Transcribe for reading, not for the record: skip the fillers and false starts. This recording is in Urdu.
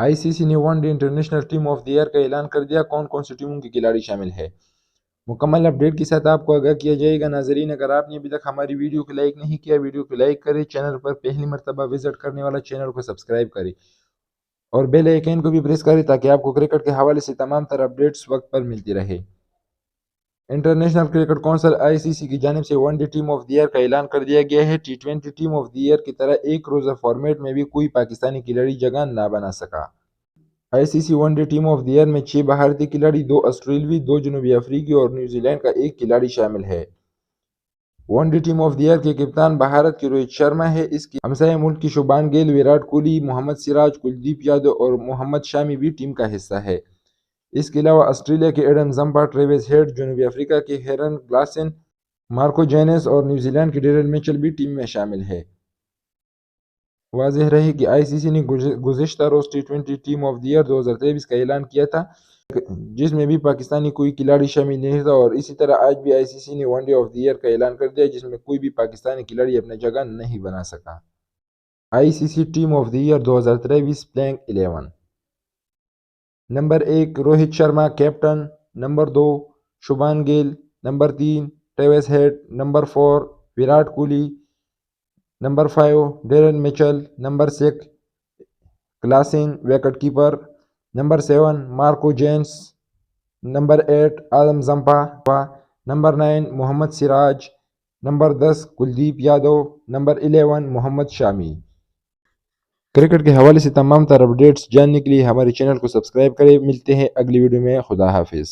آئی سی سی نے one day international team of the year کا اعلان کر دیا، کون کون سی ٹیموں کے کھلاڑی شامل ہے؟ مکمل اپڈیٹ کے ساتھ آپ کو آگاہ کیا جائے گا۔ ناظرین، اگر آپ نے ابھی تک ہماری ویڈیو کو لائک نہیں کیا، ویڈیو کو لائک کریں، چینل پر پہلی مرتبہ وزٹ کرنے والا چینل کو سبسکرائب کریں اور بیل آئیکن کو بھی پریس کریں تاکہ آپ کو کرکٹ کے حوالے سے تمام تر اپڈیٹس وقت پر ملتی رہے۔ International cricket council I C C کی جانب سے one day team of the year کا اعلان کر دیا گیا ہے۔ ٹی20 ٹیم آف دی ایئر کی طرح ایک روزہ فارمیٹ میں بھی کوئی پاکستانی کھلاڑی جگہ نہ بنا سکا۔ I C C one day team of the year میں 6 بھارتی کھلاڑی، 2 آسٹریلوی، 2 جنوبی افریقی اور نیوزی لینڈ کا ایک کھلاڑی شامل ہے۔ One day team of the year کے کپتان بھارت کے روہت شرما ہے۔ اس کے ہمسایہ ملک کی شبھمان گل، وراٹ کوہلی، محمد سراج، کلدیپ یادو اور محمد شامی بھی ٹیم کا حصہ ہے۔ اس کے علاوہ آسٹریلیا کے ایڈم زمپا، ٹریوس ہیڈ، جنوبی افریقہ کے ہیرن گلاسن، مارکو جینس اور نیوزی لینڈ کے ڈیرل میچل بھی ٹیم میں شامل ہے۔ واضح رہے کہ آئی سی سی نے گزشتہ روز ٹی20 ٹیم آف دی ایئر 2023 کا اعلان کیا تھا، جس میں بھی پاکستانی کوئی کھلاڑی شامل نہیں تھا، اور اسی طرح آج بھی آئی سی سی نے one day of the year کا اعلان کر دیا جس میں کوئی بھی پاکستانی کھلاڑی اپنے جگہ نہیں بنا سکا۔ I C C team of the year 2023 playing 11۔ Number 1 Rohit Sharma captain, number 2 Shubman Gill, number 3 Travis Head, number 4 Virat Kohli, number 5 Daryl Mitchell, number 6 Klaasen wicket keeper, number 7 Marco Jansen, number 8 Adam Zampa, number 9 Mohammed Siraj, number 10 Kuldeep Yadav, number 11 Mohammed Shami. Cricket کے حوالے سے تمام تر اپڈیٹس جاننے کے لیے ہمارے چینل کو سبسکرائب کریں۔ ملتے ہیں اگلی ویڈیو میں۔ خدا حافظ۔